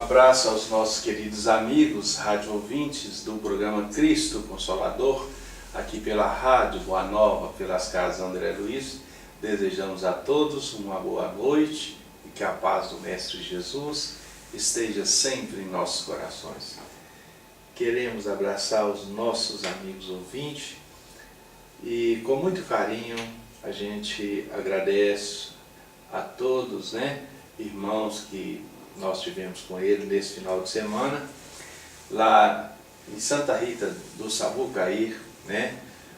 Abraço aos nossos queridos amigos, rádio ouvintes do programa Cristo Consolador, aqui pela Rádio Boa Nova, pelas casas André Luiz. Desejamos a todos uma boa noite e que a paz do Mestre Jesus esteja sempre em nossos corações. Queremos abraçar os nossos amigos ouvintes e com muito carinho a gente agradece a todos, irmãos que nós tivemos com ele nesse final de semana, lá em Santa Rita do Sapucaí,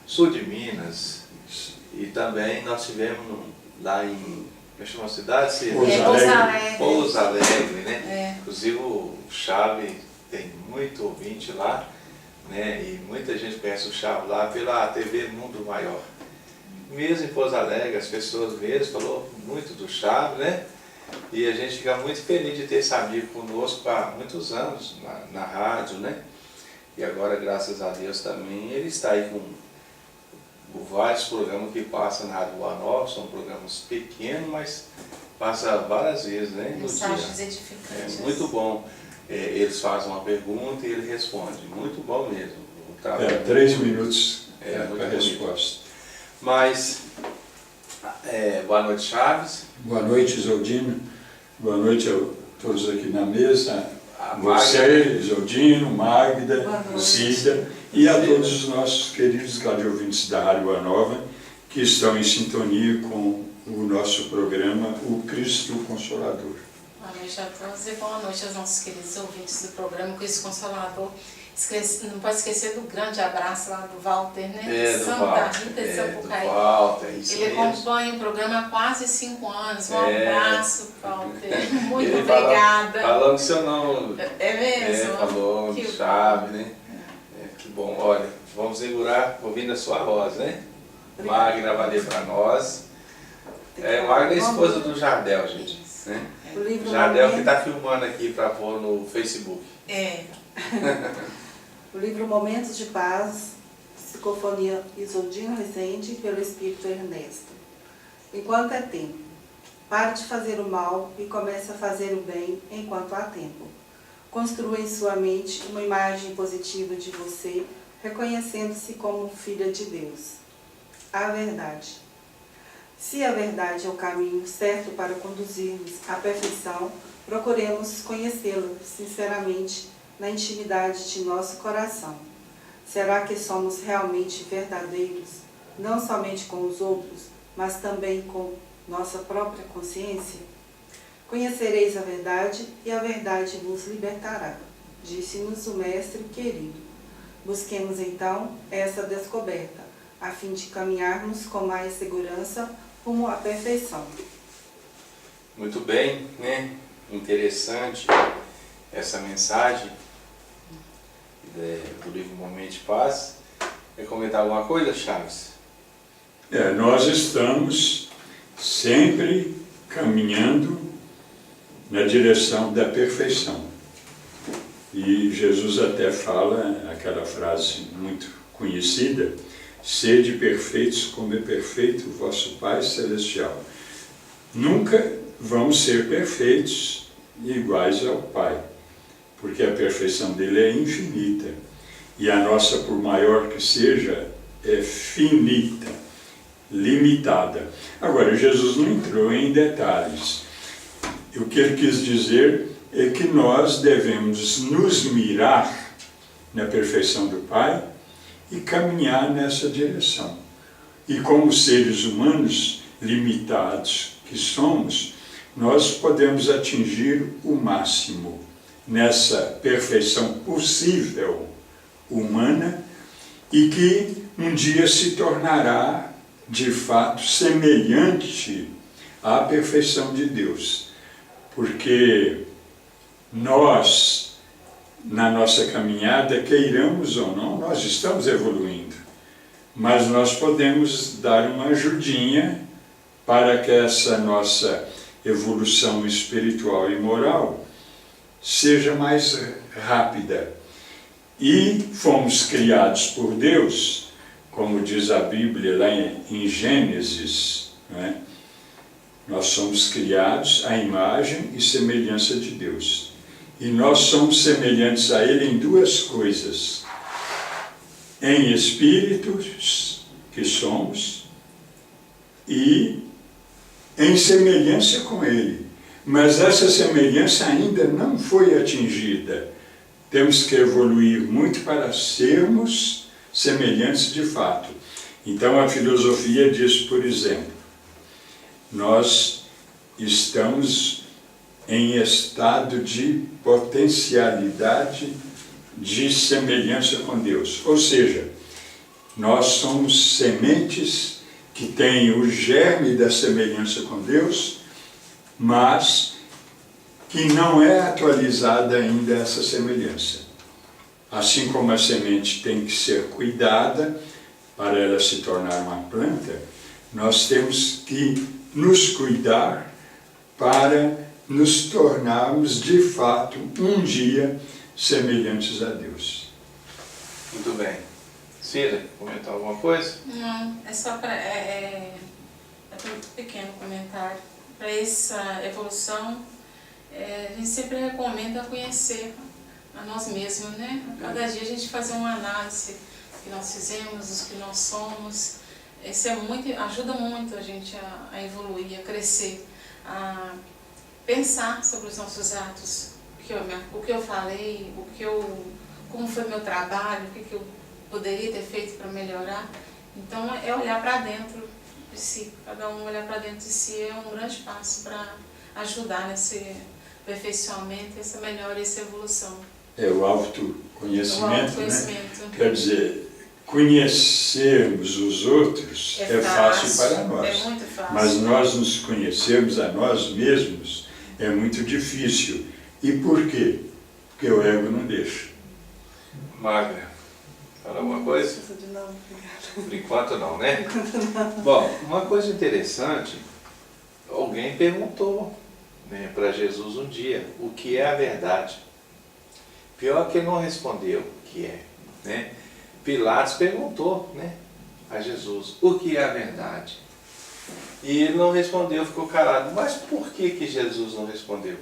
sul de Minas, e também nós tivemos lá em, como chama a cidade? Pouso Alegre, Inclusive o Chave tem muito ouvinte lá, e muita gente conhece o Chave lá pela TV Mundo Maior. Mesmo em Pouso Alegre, as pessoas mesmo falou muito do Chave, e a gente fica muito feliz de ter esse amigo conosco há muitos anos na rádio, E agora, graças a Deus também, ele está aí com vários programas que passam na Rádio Boa Nova, são programas pequenos, mas passa várias vezes, no mensagens dia. edificantes. É muito bom. Eles fazem uma pergunta e ele responde. Muito bom mesmo. 3 minutos para a resposta. Mas, boa noite, Chaves. Boa noite, Isoldino. Boa noite a todos aqui na mesa. Você, Isoldino, Magda, Cida e a todos os nossos queridos radioouvintes da Rádio Boa Nova que estão em sintonia com o nosso programa, o Cristo Consolador. Boa noite a todos e boa noite aos nossos queridos ouvintes do programa Cristo Consolador. Não pode esquecer do grande abraço lá do Walter, Santa Rita de Sapucaí. Ele acompanha o programa há quase 5 anos. Um abraço, Walter. Muito obrigada. Falando seu nome. É mesmo? Falou, que Chave, que bom. Olha, vamos segurar ouvindo a sua voz, Magna vai ler para nós. Magna é esposa do Jardel, gente. O Jardel que está filmando aqui para pôr no Facebook. O livro Momentos de Paz, psicofonia Isoldino Rezende, pelo Espírito Ernesto. Enquanto é tempo, pare de fazer o mal e comece a fazer o bem enquanto há tempo. Construa em sua mente uma imagem positiva de você, reconhecendo-se como filha de Deus. A verdade. Se a verdade é o caminho certo para conduzirmos à perfeição, procuremos conhecê-la sinceramente na intimidade de nosso coração. Será que somos realmente verdadeiros, não somente com os outros, mas também com nossa própria consciência? Conhecereis a verdade e a verdade vos libertará, disse-nos o Mestre querido. Busquemos então essa descoberta, a fim de caminharmos com mais segurança rumo à perfeição. Muito bem, Interessante essa mensagem do livro Momento de Paz. Quer comentar alguma coisa, Chaves? Nós estamos sempre caminhando na direção da perfeição. E Jesus até fala aquela frase muito conhecida: sede perfeitos como é perfeito o vosso Pai Celestial. Nunca vamos ser perfeitos e iguais ao Pai, porque a perfeição dele é infinita. E a nossa, por maior que seja, é finita, limitada. Agora, Jesus não entrou em detalhes. O que ele quis dizer é que nós devemos nos mirar na perfeição do Pai e caminhar nessa direção. E como seres humanos limitados que somos, nós podemos atingir o máximo nessa perfeição possível humana e que um dia se tornará de fato semelhante à perfeição de Deus. Porque nós, na nossa caminhada, queiramos ou não, nós estamos evoluindo, mas nós podemos dar uma ajudinha para que essa nossa evolução espiritual e moral seja mais rápida. E fomos criados por Deus, como diz a Bíblia lá em Gênesis, Nós somos criados à imagem e semelhança de Deus. E nós somos semelhantes a Ele em duas coisas. Em espíritos, que somos, e em semelhança com Ele. Mas essa semelhança ainda não foi atingida. Temos que evoluir muito para sermos semelhantes de fato. Então a filosofia diz, por exemplo, nós estamos em estado de potencialidade de semelhança com Deus. Ou seja, nós somos sementes que têm o germe da semelhança com Deus, mas que não é atualizada ainda essa semelhança. Assim como a semente tem que ser cuidada para ela se tornar uma planta, nós temos que nos cuidar para nos tornarmos de fato um dia semelhantes a Deus. Muito bem. Cira, comentar alguma coisa? Não, é só para um pequeno comentário. Para essa evolução, a gente sempre recomenda conhecer a nós mesmos, né? Cada dia a gente fazer uma análise do que nós fizemos, dos que nós somos. Isso ajuda muito a gente a evoluir, a crescer, a pensar sobre os nossos atos, o que eu falei, como foi meu trabalho, o que eu poderia ter feito para melhorar. Então é olhar para dentro de si, cada um olhar para dentro de si é um grande passo para ajudar nesse aperfeiçoamento, essa melhora e essa evolução. É o autoconhecimento, né? Quer dizer, conhecermos os outros é fácil para nós. É muito fácil. Mas nós nos conhecermos a nós mesmos é muito difícil. E por quê? Porque o ego não deixa. Magra, fala alguma coisa? Por enquanto não, né? Bom, uma coisa interessante, alguém perguntou, né, para Jesus um dia, o que é a verdade? Pior que ele não respondeu o que é, né? Pilatos perguntou, né, a Jesus, o que é a verdade? E ele não respondeu, ficou calado. Mas por que Jesus não respondeu?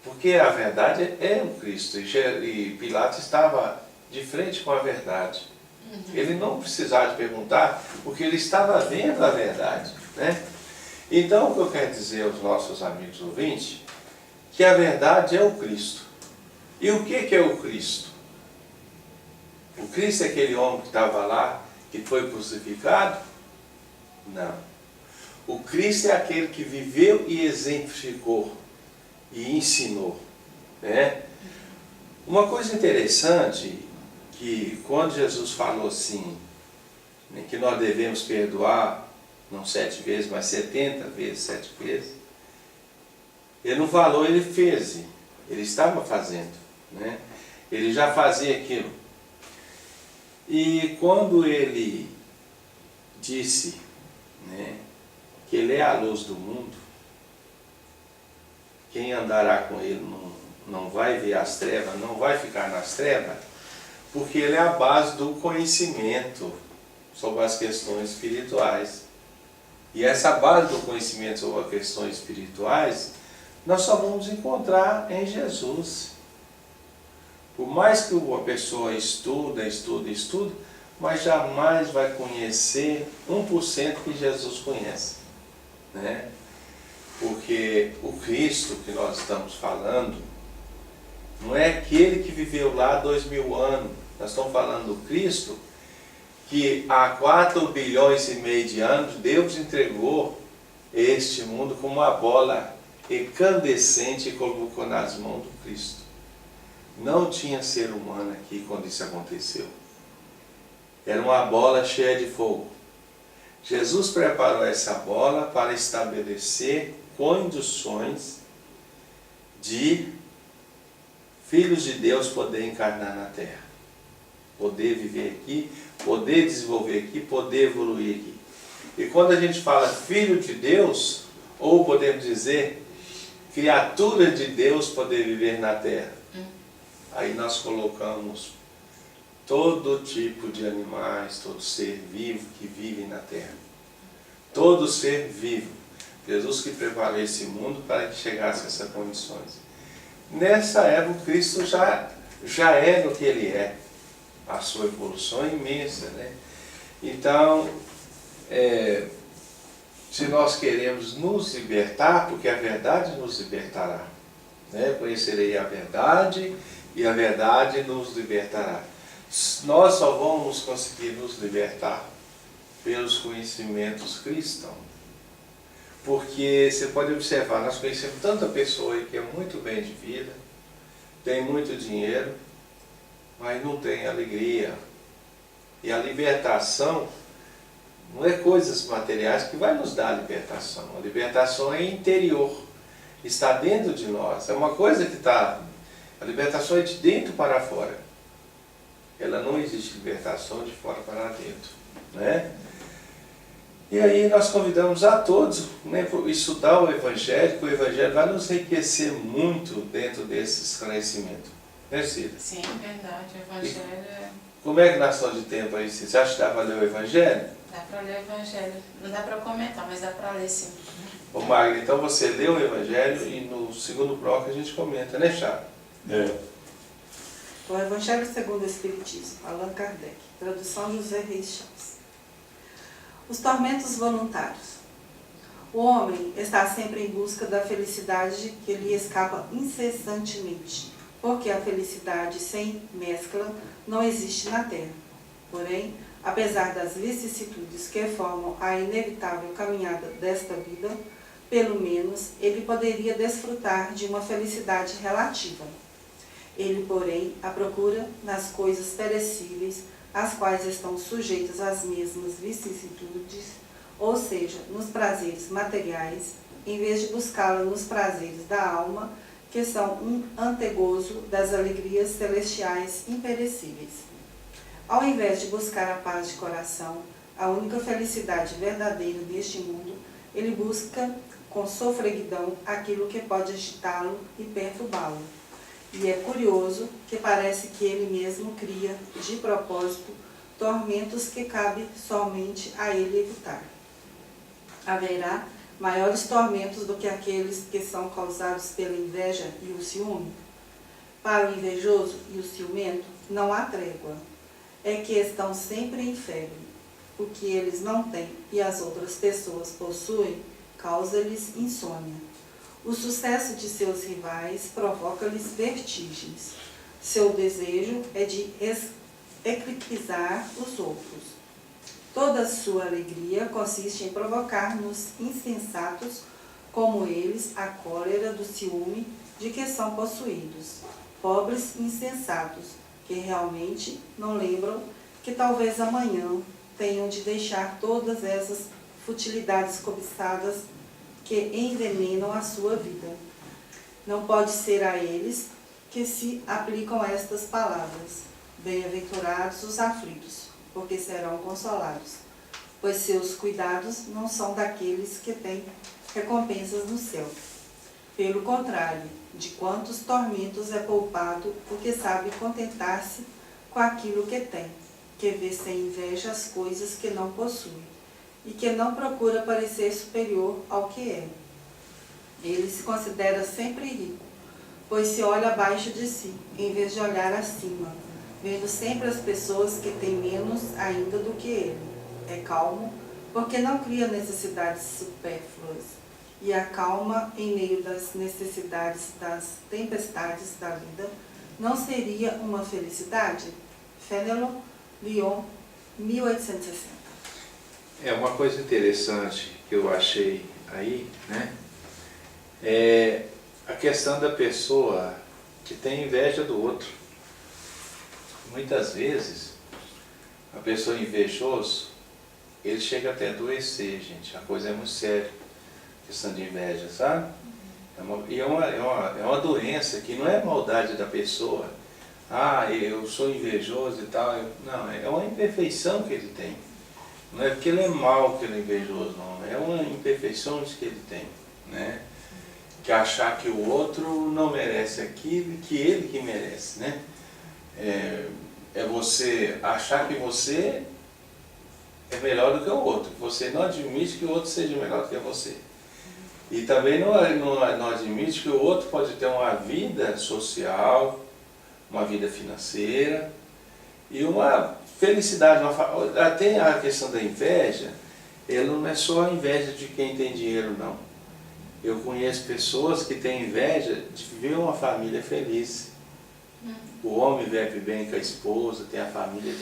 Porque a verdade é o Cristo, e Pilatos estava de frente com a verdade. Ele não precisava de perguntar, porque ele estava vendo a verdade, né? Então, o que eu quero dizer aos nossos amigos ouvintes, que a verdade é o Cristo. E o que é o Cristo? O Cristo é aquele homem que estava lá, que foi crucificado? Não. O Cristo é aquele que viveu e exemplificou e ensinou, né? Uma coisa interessante, que quando Jesus falou assim, né, que nós devemos perdoar, não 7 vezes, mas 70 vezes, 7 vezes, ele não falou, ele fez, ele estava fazendo, né? Ele já fazia aquilo. E quando ele disse, né, que ele é a luz do mundo, quem andará com ele não vai ver as trevas, não vai ficar nas trevas, porque ele é a base do conhecimento sobre as questões espirituais. E essa base do conhecimento sobre as questões espirituais, nós só vamos encontrar em Jesus. Por mais que uma pessoa estuda, mas jamais vai conhecer 1% que Jesus conhece, né? Porque o Cristo que nós estamos falando não é aquele que viveu lá 2000 anos. Nós estamos falando do Cristo que há 4,5 bilhões de anos Deus entregou este mundo como uma bola incandescente e colocou nas mãos do Cristo. Não tinha ser humano aqui quando isso aconteceu. Era uma bola cheia de fogo. Jesus preparou essa bola para estabelecer condições de filhos de Deus poder encarnar na Terra. Poder viver aqui, poder desenvolver aqui, poder evoluir aqui. E quando a gente fala filho de Deus, ou podemos dizer criatura de Deus poder viver na Terra, aí nós colocamos todo tipo de animais, todo ser vivo que vive na Terra. Todo ser vivo. Jesus que preparou esse mundo para que chegasse a essas condições. nessa época Cristo já era o que ele é. A sua evolução é imensa, né? Então, se nós queremos nos libertar, porque a verdade nos libertará, né? Conhecerei a verdade e a verdade nos libertará. Nós só vamos conseguir nos libertar pelos conhecimentos cristãos. Porque você pode observar, nós conhecemos tanta pessoa aí que é muito bem de vida, tem muito dinheiro, mas não tem alegria. E a libertação não é coisas materiais que vai nos dar a libertação. A libertação é interior, está dentro de nós. É uma coisa que está... A libertação é de dentro para fora. Ela não existe libertação de fora para dentro, né? E aí nós convidamos a todos, né, para estudar o Evangelho, que o Evangelho vai nos enriquecer muito dentro desse esclarecimento. Né, Cida? Sim, verdade. O Evangelho é... Como é que nós estamos de tempo aí, Cida? Você acha que dá para ler o Evangelho? Dá para ler o Evangelho. Não dá para comentar, mas dá para ler sim. Ô Magno, então você lê o Evangelho e no segundo bloco a gente comenta, né, Chá? O Evangelho segundo o Espiritismo, Allan Kardec, tradução José Reis Chaves. Os tormentos voluntários. O homem está sempre em busca da felicidade que lhe escapa incessantemente, porque a felicidade sem mescla não existe na Terra. Porém, apesar das vicissitudes que formam a inevitável caminhada desta vida, pelo menos ele poderia desfrutar de uma felicidade relativa. Ele, porém, a procura nas coisas perecíveis, as quais estão sujeitas às mesmas vicissitudes, ou seja, nos prazeres materiais, em vez de buscá-la nos prazeres da alma, que são um antegozo das alegrias celestiais imperecíveis. Ao invés de buscar a paz de coração, a única felicidade verdadeira neste mundo, ele busca com sofreguidão aquilo que pode agitá-lo e perturbá-lo. E é curioso que parece que ele mesmo cria, de propósito, tormentos que cabe somente a ele evitar. Haverá maiores tormentos do que aqueles que são causados pela inveja e o ciúme? Para o invejoso e o ciumento não há trégua. É que estão sempre em febre. O que eles não têm e as outras pessoas possuem causa-lhes insônia. O sucesso de seus rivais provoca-lhes vertigens. Seu desejo é de eclipsar os outros. Toda sua alegria consiste em provocar nos insensatos, como eles, a cólera do ciúme de que são possuídos. Pobres insensatos, que realmente não lembram que talvez amanhã tenham de deixar todas essas futilidades cobiçadas que envenenam a sua vida. Não pode ser a eles que se aplicam estas palavras: bem-aventurados os aflitos, porque serão consolados, pois seus cuidados não são daqueles que têm recompensas no céu. Pelo contrário, de quantos tormentos é poupado o que sabe contentar-se com aquilo que tem, que vê sem inveja as coisas que não possui, e que não procura parecer superior ao que é. Ele se considera sempre rico, pois se olha abaixo de si, em vez de olhar acima, vendo sempre as pessoas que têm menos ainda do que ele. É calmo, porque não cria necessidades supérfluas, e a calma em meio das necessidades das tempestades da vida não seria uma felicidade? Fénelon, Lyon, 1860. É uma coisa interessante que eu achei aí, né? É a questão da pessoa que tem inveja do outro. Muitas vezes, a pessoa invejosa, ele chega até a adoecer, gente. A coisa é muito séria, questão de inveja, sabe? É uma doença que não é maldade da pessoa. Ah, eu sou invejoso e tal. Não, é uma imperfeição que ele tem. Não é porque ele é mau que ele é invejoso, não. É uma imperfeição que ele tem, né? Que achar que o outro não merece aquilo que ele que merece, né? É você achar que você é melhor do que o outro. Você não admite que o outro seja melhor do que você. E também não admite que o outro pode ter uma vida social, uma vida financeira e uma felicidade. Até a questão da inveja, ela não é só a inveja de quem tem dinheiro, não. Eu conheço pessoas que têm inveja de ver uma família feliz. O homem vive bem com a esposa, tem a família,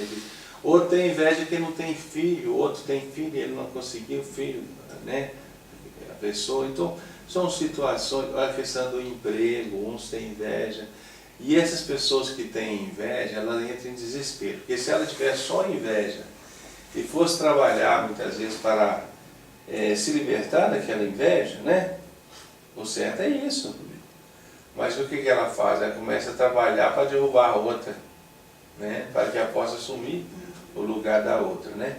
outro tem inveja de quem não tem filho, outro tem filho e ele não conseguiu filho, né? A pessoa, então são situações, a questão do emprego, uns têm inveja, e essas pessoas que têm inveja, elas entram em desespero, porque se ela tiver só inveja e fosse trabalhar muitas vezes para se libertar daquela inveja, né? O certo é isso. Mas o que ela faz? Ela começa a trabalhar para derrubar a outra, né? Para que ela possa assumir o lugar da outra, né?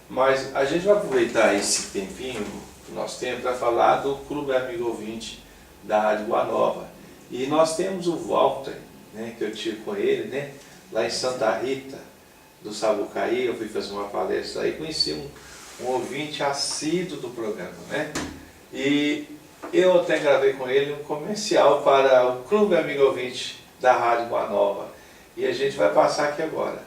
Mas a gente vai aproveitar esse tempinho que nós temos para falar do Clube Amigo Ouvinte da Rádio Boa Nova. E nós temos o Walter, né, que eu tive com ele, né, lá em Santa Rita do Sabucaí. Eu fui fazer uma palestra aí, conheci um ouvinte assíduo do programa, né? E eu até gravei com ele um comercial para o Clube Amigo Ouvinte da Rádio Boa Nova. E a gente vai passar aqui agora.